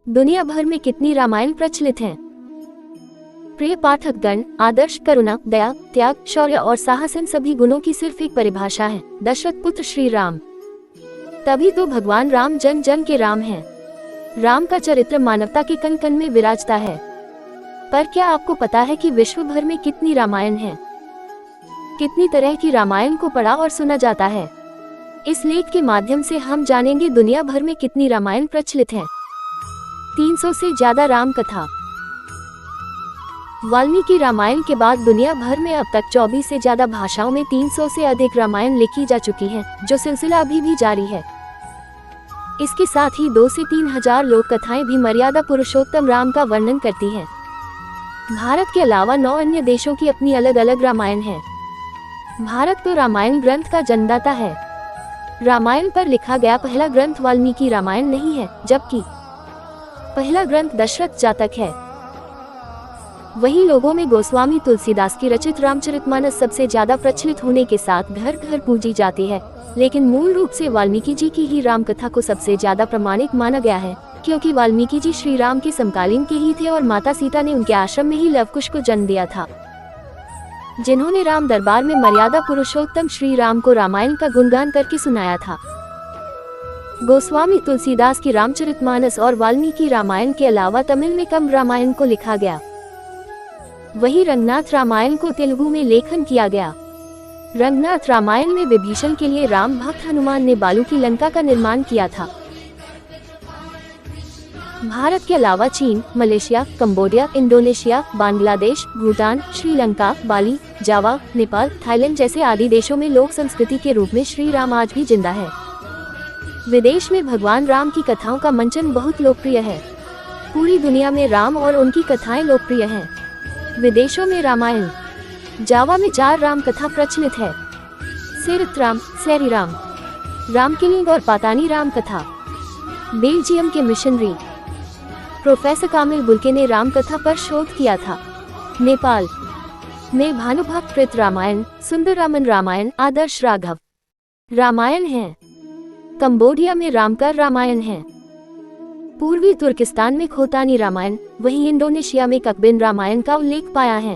दुनिया भर में कितनी रामायण प्रचलित हैं? प्रिय पाठकगण, आदर्श, करुणा, दया, त्याग, शौर्य और साहस इन सभी गुणों की सिर्फ एक परिभाषा है, दशरथ पुत्र श्री राम। तभी तो भगवान राम जन जन के राम हैं। राम का चरित्र मानवता के कण कण में विराजता है। पर क्या आपको पता है कि विश्व भर में कितनी रामायण हैं? कितनी तरह की रामायण को पढ़ा और सुना जाता है? इस लेख के माध्यम से हम जानेंगे दुनिया भर में कितनी रामायण प्रचलित हैं। 300 से ज्यादा राम कथा। वाल्मीकि रामायण के बाद दुनिया भर में अब तक 24 से ज्यादा भाषाओं में 300 से अधिक रामायण लिखी जा चुकी हैं, जो सिलसिला अभी भी जारी है। इसके साथ ही 2 से 3 हजार लोक कथाएं भी मर्यादा पुरुषोत्तम राम का वर्णन करती हैं। भारत के अलावा 9 अन्य देशों की अपनी अलग अलग रामायण है। भारत तो रामायण ग्रंथ का जन्मदाता है। रामायण पर लिखा गया पहला ग्रंथ वाल्मीकि रामायण नहीं है, जबकि पहला ग्रंथ दशरथ जातक है। वहीं लोगों में गोस्वामी तुलसीदास की रचित रामचरितमानस सबसे ज्यादा प्रचलित होने के साथ घर घर पूजी जाती है, लेकिन मूल रूप से वाल्मीकि जी की ही रामकथा को सबसे ज्यादा प्रमाणिक माना गया है, क्योंकि वाल्मीकि जी श्री राम के समकालीन के ही थे और माता सीता ने उनके आश्रम में ही लवकुश को जन्म दिया था, जिन्होंने राम दरबार में मर्यादा पुरुषोत्तम श्री राम को रामायण का गुणगान करके सुनाया था। गोस्वामी तुलसीदास की रामचरितमानस और वाल्मीकि रामायण के अलावा तमिल में कम रामायण को लिखा गया। वहीं रंगनाथ रामायण को तेलुगु में लेखन किया गया। रंगनाथ रामायण में विभीषण के लिए राम भक्त हनुमान ने बालू की लंका का निर्माण किया था। भारत के अलावा चीन, Malaysia, Cambodia, Indonesia, Bangladesh, Bhutan, Sri Lanka, Bali, Java, Nepal, Thailand जैसे आदि देशों में लोक संस्कृति के रूप में श्री राम आज भी जिंदा है। विदेश में भगवान राम की कथाओं का मंचन बहुत लोकप्रिय है। पूरी दुनिया में राम और उनकी कथाएं लोकप्रिय हैं। विदेशों में रामायण। जावा में 4 राम कथा प्रचलित है। सिरत राम, सैरी राम, रामकिलिंग और पातानी राम कथा। बेल्जियम के मिशनरी प्रोफेसर कामिल बुल्के ने राम कथा पर शोध किया था। नेपाल में भानुभक्त कृत रामायण, सुंदररामन रामायण, आदर्श राघव रामायण है। कंबोडिया में रामकर रामायण है। पूर्वी तुर्किस्तान में खोतानी रामायण, वहीं इंडोनेशिया में ककबिन रामायण का उल्लेख पाया है।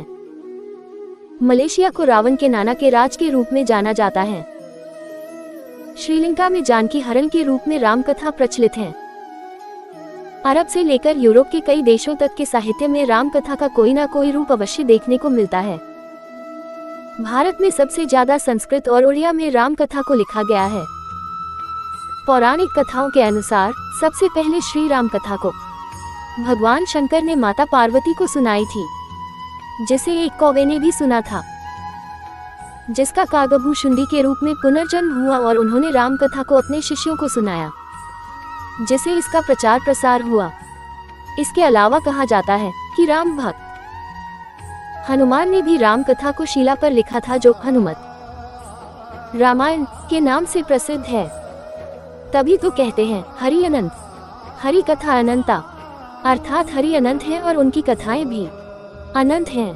मलेशिया को रावण के नाना के राज के रूप में जाना जाता है। श्रीलंका में जानकी हरण के रूप में रामकथा प्रचलित है। अरब से लेकर यूरोप के कई देशों तक के साहित्य में रामकथा का कोई ना कोई रूप अवश्य देखने को मिलता है। भारत में सबसे ज्यादा संस्कृत और उड़िया में रामकथा को लिखा गया है। पौराणिक कथाओं के अनुसार सबसे पहले श्री राम कथा को भगवान शंकर ने माता पार्वती को सुनाई थी, जिसे एक कौवे ने भी सुना था, जिसका कागभूषुंडी के रूप में पुनर्जन्म हुआ और उन्होंने राम कथा को अपने शिष्यों को सुनाया, जिसे इसका प्रचार प्रसार हुआ। इसके अलावा कहा जाता है कि राम भक्त हनुमान ने भी राम कथा को शिला पर लिखा था, जो हनुमत रामायण के नाम से प्रसिद्ध है। तभी तो कहते हैं हरि अनंत, हरि कथा अनंता, अर्थात हरि अनंत है और उनकी कथाएं भी अनंत हैं।